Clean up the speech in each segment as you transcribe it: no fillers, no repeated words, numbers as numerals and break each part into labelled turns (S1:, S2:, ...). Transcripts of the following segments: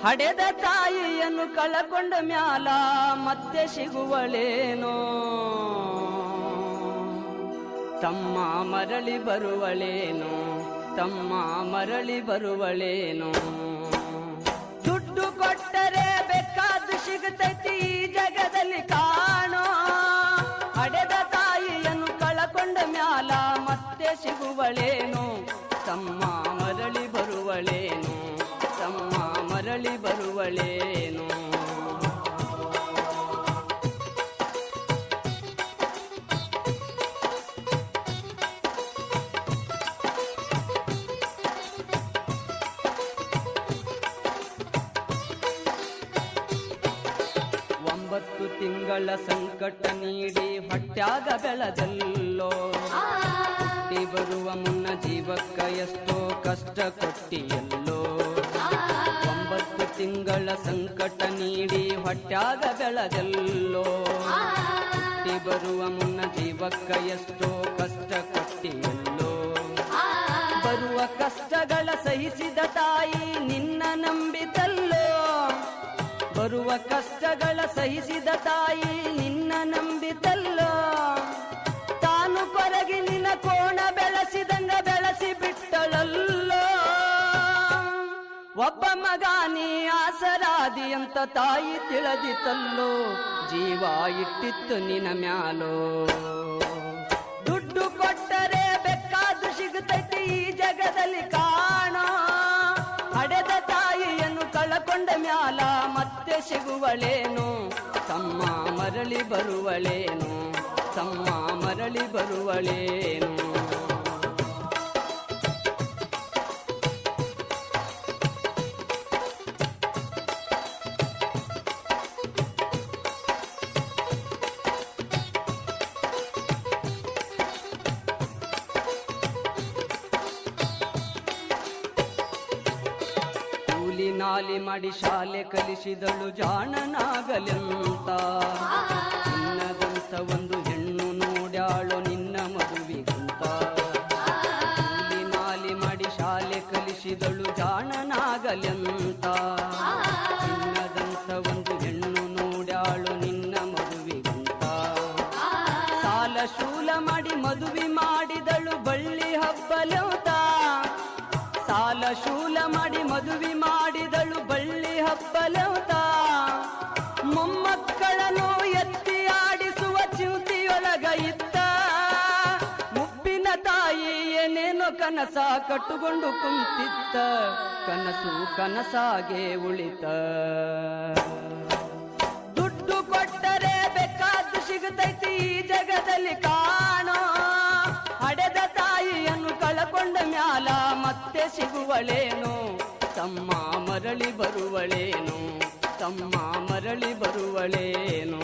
S1: ಹಡೆದ ತಾಯಿಯನ್ನು ಕಳಕೊಂಡ ಮ್ಯಾಲ ಮತ್ತೆ ಸಿಗುವಳೇನೋ, ತಮ್ಮ ಮರಳಿ ಬರುವಳೇನೋ, ತಮ್ಮ ಮರಳಿ ಬರುವಳೇನೋ. ದುಡ್ಡು ಕೊಟ್ಟರೆ ಬೇಕಾದ್ದು ಸಿಗುತ್ತೈತಿ ಈ ಜಗದಲ್ಲಿ ಕಾಣೋ, ಹಡೆದ ತಾಯಿಯನ್ನು ಕಳಕೊಂಡ ಮ್ಯಾಲ ಮತ್ತೆ ಸಿಗುವಳೇನೋ, ತಮ್ಮ ಮರಳಿ ಬರುವಳೇನೋ, ತಮ್ಮ ಮರಳಿ ಬರುವಳೇನೋ. ತಿಂಗಳ ಸಂಕಟ ನೀಡಿ ಹೊಟ್ಯಾಗ ಬೆಳೆದಲ್ಲೋ, ಹುಟ್ಟಿ ಬರುವ ಮುನ್ನ ಜೀವಕ್ಕ ಎಷ್ಟೋ ಕಷ್ಟ ಕೊಟ್ಟಿಯಲ್ಲೋ. 9 ತಿಂಗಳ ಸಂಕಟ ನೀಡಿ ಹೊಟ್ಯಾಗ ಬೆಳೆದಲ್ಲೋ, ಹುಟ್ಟಿ ಬರುವ ಮುನ್ನ ಜೀವಕ್ಕ ಎಷ್ಟೋ ಕಷ್ಟ ಕೊಟ್ಟಿಯಲ್ಲೋ. ಬರುವ ಕಷ್ಟಗಳ ಸಹಿಸಿದ ತಾಯಿ ನಿನ್ನ ನಂಬಿತಲ್ಲೋ, ಬರುವ ಕಷ್ಟಗಳ ಸಹಿಸಿದ ತಾಯಿ ನಿನ್ನ ನಂಬಿತಲ್ಲೋ. ತಾನು ಕೊರಗಿ ನಿನ್ನ ಕೋಣ ಬೆಳೆಸಿದಂಗ ಬೆಳೆಸಿ ಬಿಟ್ಟಳಲ್ಲೋ. ಒಬ್ಬ ಮಗ ನೀ ಆಸರಾದಿ ಅಂತ ತಾಯಿ ತಿಳಿದಿತಲ್ಲೋ, ಜೀವ ಇಟ್ಟಿತ್ತು ನಿನ್ನ ಮ್ಯಾಲೋ. ದುಡ್ಡು ಕೊಟ್ಟರೆ ಬೇಕಾದ್ದು ಸಿಗುತ್ತೈತಿ ಈ ಜಗದಲ್ಲಿ ಕಾಣೋ, ಹಡೆದ ತಾಯಿಯನ್ನು ಕಳಕೊಂಡ ಮ್ಯಾಲ ಮತ್ತೆ ಸಿಗುವಳೇನು, ತಮ್ಮ ಮರಳಿ ಬರುವಳೇನು, ತಮ್ಮ ಮರಳಿ ಬರುವಳೇನು. ನಾಲಿ ಮಾಡಿ ಶಾಲೆ ಕಲಿಸಿದಳು ಜಾಣನಾಗಲೆಂತ, ನಿನ್ನದಂತ ಒಂದು ಹೆಣ್ಣು ನೋಡ್ಯಾಳು ನಿನ್ನ ಮದುವೆಗಂತ. ನಾಲಿ ಮಾಡಿ ಶಾಲೆ ಕಲಿಸಿದಳು ಜಾಣನಾಗಲೆಂತ, ನಿನ್ನದಂತ ಒಂದು ಹೆಣ್ಣು ನೋಡ್ಯಾಳು ನಿನ್ನ ಮದುವೆಗಂತ. ಸಾಲ ಶೂಲ ಮಾಡಿ ಮದುವೆ ಮಾಡಿದಳು ಬಳ್ಳಿ ಹಬ್ಬಲೆಂತ, ಸಾಲ ಶೂಲ ಮಾಡಿ ಮದುವೆ ಮಾಡಿದಳು ಬಳ್ಳಿ ಹಬ್ಬಲೆಂತ. ಮೊಮ್ಮಕ್ಕಳನ್ನು ಎತ್ತಿ ಆಡಿಸುವ ಚಿಂತಿಯೊಳಗ ಇತ್ತ, ಮುಪ್ಪಿನ ತಾಯಿ ಏನೇನೋ ಕನಸ ಕಟ್ಟುಕೊಂಡು ಕುಂತಿತ್ತ, ಕನಸು ಕನಸಾಗೆ ಉಳಿತ. ದುಡ್ಡು ಕೊಟ್ಟರೆ ಬೇಕಾದ್ದು ಸಿಗುತ್ತೈತಿ ಈ ಜಗದಲ್ಲಿ ಕಾಣೋ, ಹಡೆದ ತಾಯಿಯನ್ನು ಕಳಕೊಂಡ ಮ್ಯಾಲ ಮತ್ತೆ ಸಿಗುವಳೇನು, ತಮ್ಮ ಮರಳಿ ಬರುವಳೇನು, ತಮ್ಮ ಮರಳಿ ಬರುವಳೇನು.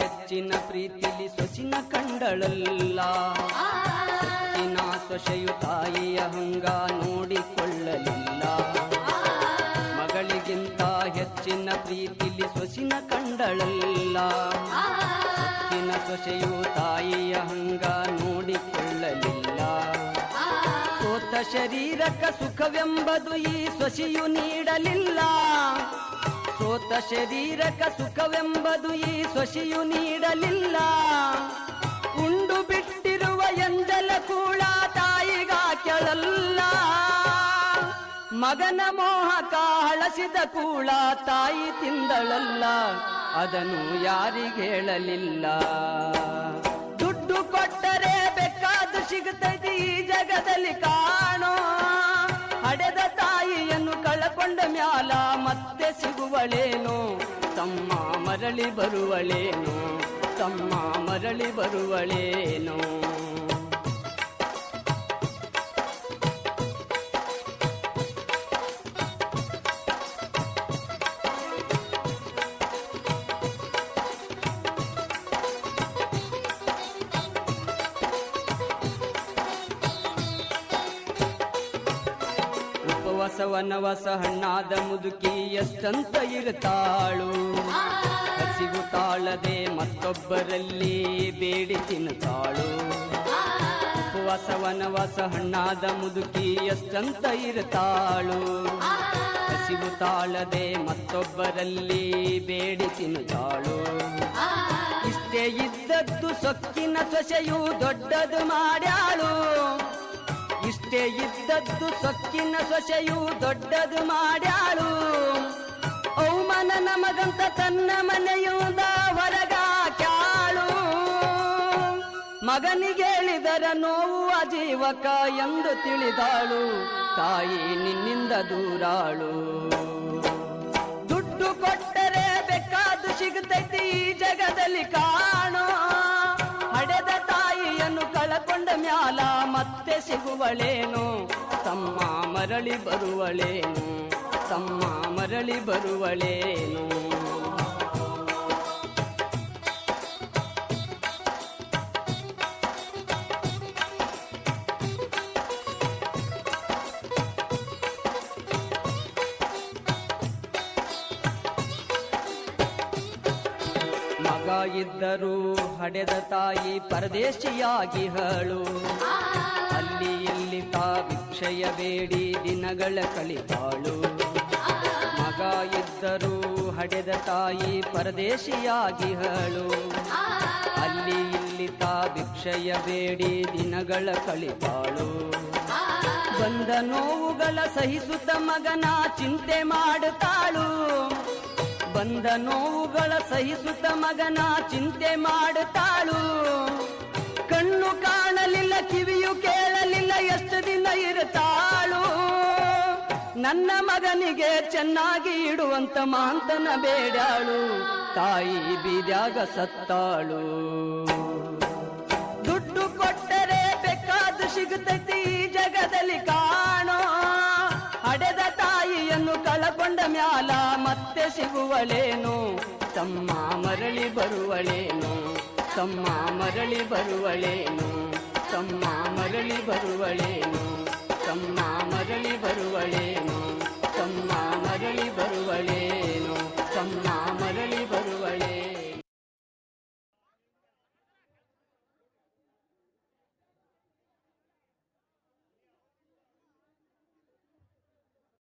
S1: ಹೆಚ್ಚಿನ ಪ್ರೀತಿಲಿ ಸೊಸಿನ ಕಂಡಳಲ್ಲ, ಸೊಚ್ಚಿನ ಸೊಸೆಯು ತಾಯಿಯ ಹಂಗ ನೋಡಿಕೊಳ್ಳಲಿಲ್ಲ. ಮಗಳಿಗಿಂತ ಹೆಚ್ಚಿನ ಪ್ರೀತಿಲಿ ಸೊಸಿನ ಕಂಡಳಲ್ಲ, ಸೊಚ್ಚಿನ ಸೊಸೆಯು ತಾಯಿಯ ಹಂಗ ನೋಡಿಕೊಳ್ಳಲಿಲ್ಲ. ಸೋತ ಶರೀರಕ ಸುಖವೆಂಬುದು ಈ ಸೊಸೆಯು ನೀಡಲಿಲ್ಲ, ಸೋತ ಶರೀರಕ ಸುಖವೆಂಬುದು ಈ ಸೊಸೆಯು ನೀಡಲಿಲ್ಲ. ಉಂಡು ಬಿಟ್ಟಿರುವ ಎಂಜಲ ಕೂಳ ತಾಯಿಗ ಕೆಳಲ್ಲ, ಮಗನ ಮೋಹಕ ಹಳಸಿದ ಕೂಳ ತಾಯಿ ತಿಂದಳಲ್ಲ, ಅದನ್ನು ಯಾರಿಗೇಳಲಿಲ್ಲ. ದುಡ್ಡು ಕೊಟ್ಟರೆ ಬೇಕಾದ್ದು ಸಿಗುತ್ತೈತಿ ಈ ಜಗದಲ್ಲಿ ಕಾಣೋ, ಹಡೆದ ತಾಯಿಯನ್ನು ಕಳಕೊಂಡ ಮ್ಯಾಲ ಮತ್ತೆ ಸಿಗುವಳೇನು, ತಮ್ಮ ಮರಳಿ ಬರುವಳೇನು, ತಮ್ಮ ಮರಳಿ ಬರುವಳೇನು. ಉಪವಾಸವನವಾಸ ಹಣ್ಣಾದ ಮುದುಕಿ ಎಷ್ಟಂತ ಇರುತ್ತಾಳು, ಹಸಿವು ತಾಳದೆ ಮತ್ತೊಬ್ಬರಲ್ಲಿ ಬೇಡಿ ತಿನ್ನುತ್ತಾಳು. ಉಪವಾಸವನವಾಸ ಹಣ್ಣಾದ ಮುದುಕಿ ಎಷ್ಟಂತ ಇರುತ್ತಾಳು, ಹಸಿವು ತಾಳದೆ ಮತ್ತೊಬ್ಬರಲ್ಲಿ ಬೇಡಿ ತಿನ್ನುತ್ತಾಳು. ಇಷ್ಟೇ ಇದ್ದದ್ದು ಸೊಕ್ಕಿನ ಸೊಸೆಯು ದೊಡ್ಡದು ಮಾಡ್ಯಾಳು, ಇಷ್ಟೇ ಇದ್ದದ್ದು ಸೊಕ್ಕಿನ ಸೊಸೆಯು ದೊಡ್ಡದು ಮಾಡ್ಯಾಳು. ಅವಮಾನ ನಮಗಂತ ತನ್ನ ಮನೆಯುದ ಹೊರಗಾಕ್ಯಾಳು. ಮಗನಿಗೇಳಿದರ ನೋವು ಅಜೀವಕ ಎಂದು ತಿಳಿದಾಳು, ತಾಯಿ ನಿನ್ನಿಂದ ದೂರಾಳು. ದುಡ್ಡು ಕೊಟ್ಟರೆ ಬೇಕಾದು ಸಿಗುತ್ತೈತಿ ಈ ಜಗದಲ್ಲಿ ಕಾಣೋ, ಹಡೆದ ತಾಯಿಯನ್ನು ಕಳಕೊಂಡ ಮ್ಯಾಲ ಮತ್ತೆ ಸಿಗುವಳೇನು, ತಮ್ಮ ಮರಳಿ ಬರುವಳೇನು, ತಮ್ಮ ಮರಳಿ ಬರುವಳೇನು. ಮಗ ಇದ್ದರೂ ಹಡೆದ ತಾಯಿ ಪರದೇಶಿಯಾಗಿ ಹಳು, ಅಲ್ಲಿ ಇಲ್ಲಿ ತಾ ಭಿಕ್ಷೆಯ ಬೇಡಿ ದಿನಗಳ ಕಳಿತಾಳು. ಮಗ ಇದ್ದರೂ ಹಡೆದ ತಾಯಿ ಪರದೇಶಿಯಾಗಿ ಹಳು, ಅಲ್ಲಿ ಇಲ್ಲಿ ತಾ ಭಿಕ್ಷೆಯ ಬೇಡಿ ದಿನಗಳ ಕಳಿತಾಳು. ಬಂದ ನೋವುಗಳ ಸಹಿಸುತ್ತ ಮಗನ ಚಿಂತೆ ಮಾಡುತ್ತಾಳು, ಬಂದ ನೋವುಗಳ ಸಹಿಸುತ್ತ ಮಗನ ಚಿಂತೆ ಮಾಡುತ್ತಾಳು. ಕಣ್ಣು ಕಾಣಲಿಲ್ಲ ಕಿವಿಯು ಕೇಳಲಿಲ್ಲ ಎಷ್ಟು ದಿನ ಇರುತ್ತಾಳು. ನನ್ನ ಮಗನಿಗೆ ಚೆನ್ನಾಗಿ ಇಡುವಂತ ಮಾಂತನ ಬೇಡಾಳು, ತಾಯಿ ಬೀದ್ಯಾಗ ಸತ್ತಾಳು. ದುಡ್ಡು ಕೊಟ್ಟರೆ ಬೇಕಾದು ಸಿಗುತ್ತೈತಿ ಈ ಜಗದಲ್ಲಿ ಕಾಣೋ, ಹಡೆದ ತಾಯಿಯನ್ನು ಕಳಕೊಂಡ ಮ್ಯಾಲ ಮತ್ತೆ ಸಿಗುವಳೇನು, ತಮ್ಮ ಮರಳಿ ಬರುವಳೇನು, ತಮ್ಮ ಮರಳಿ ಬರುವಳೇನು, ತಮ್ಮ ಮರಳಿ ಬರುವಳೇನು, ತಮ್ಮ ಮರಳಿ ಬರುವಳೇನು, ತಮ್ಮ ಮರಳಿ ಬರುವಳೇನು, ತಮ್ಮ